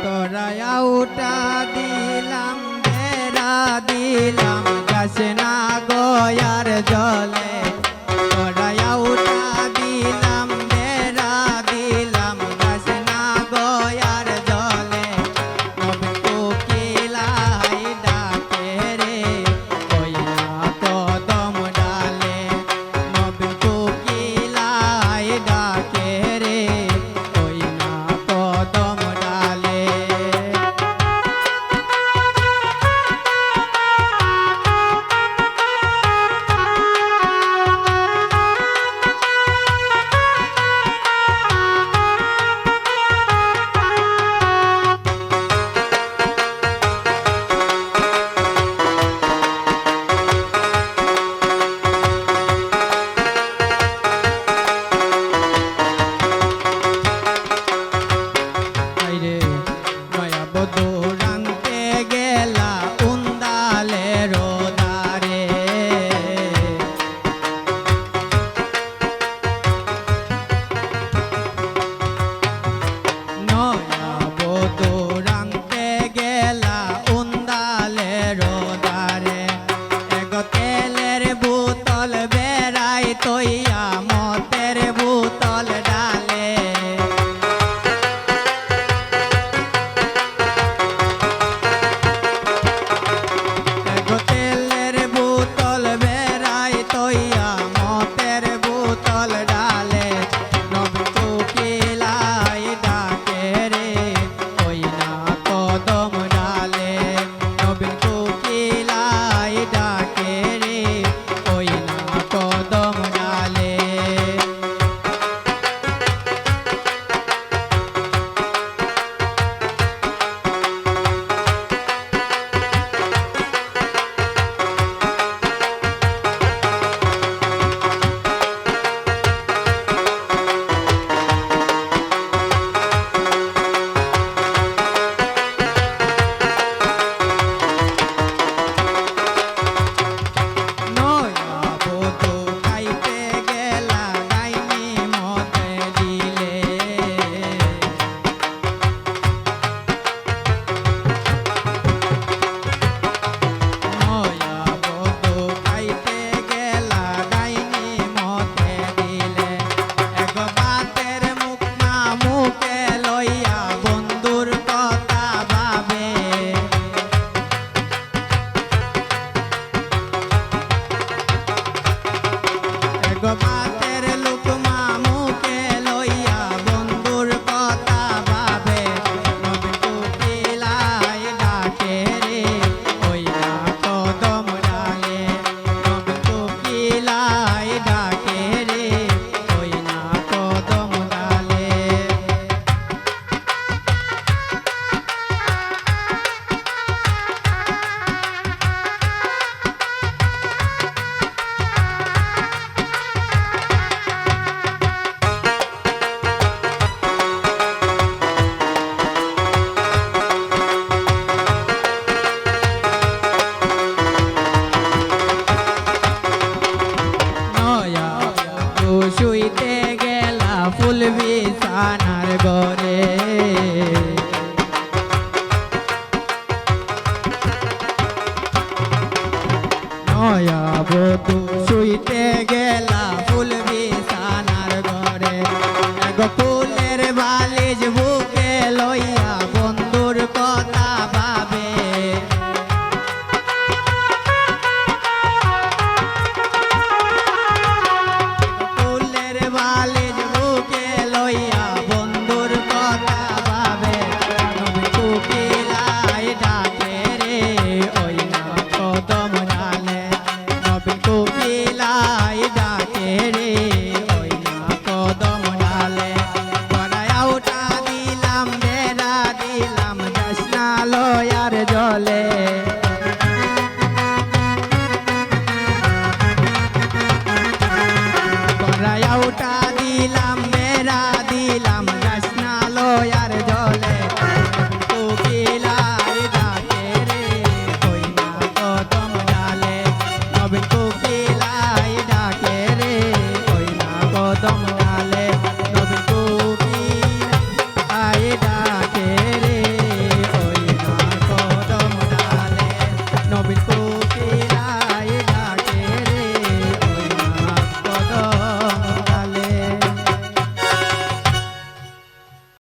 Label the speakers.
Speaker 1: তোরা উঠা দিলাম বেড়া দিলাম যাস না গয়ার জলে তোরা উঠা দিলাম বেড়া দিলাম যাস না গয়ার জলে নবীন কোকিলাই ডাকে রে কইলা কদম ডালে নবীন কোকিলাই ডাকে রে কইলা কদম ডালে তৈয়া মতের বোতল ডালে তেলের বোতল বেড়াই তৈয়া মতের বোতল ডালে নবীন কোকিলাই ডাকে রে কইলা কদম ডালে নবীন কোকিলাই ডাকে রে কইলা কদম ডালে মাতের লুকমা মুখে লইয়া বন্ধুর কথা ভাবে নবীন কোকিলাই ডাকে রে কইলা কদম ডালে নবীন কোকিলাই ডাকে রে কইলা কদম ডালে শুইতে গেলা ফুল বিছানার ঘরে নয়া বধূ শুইতে গেলা ফুল বিছানার ঘরে ফুলের বালিশ বুকে লইয়া বন্ধুর কথা ভাবে বালিশ বুকে লইয়া বন্ধুর কথা ভাবে নবীন কোকিলাই ডাকে রে ওই না কদম ডালে নবীন কোকিলাই ডাকে রে ওই না কদম ডালে গড়ায় উঠা দিলাম বেড়া দিলাম যাস না লয়া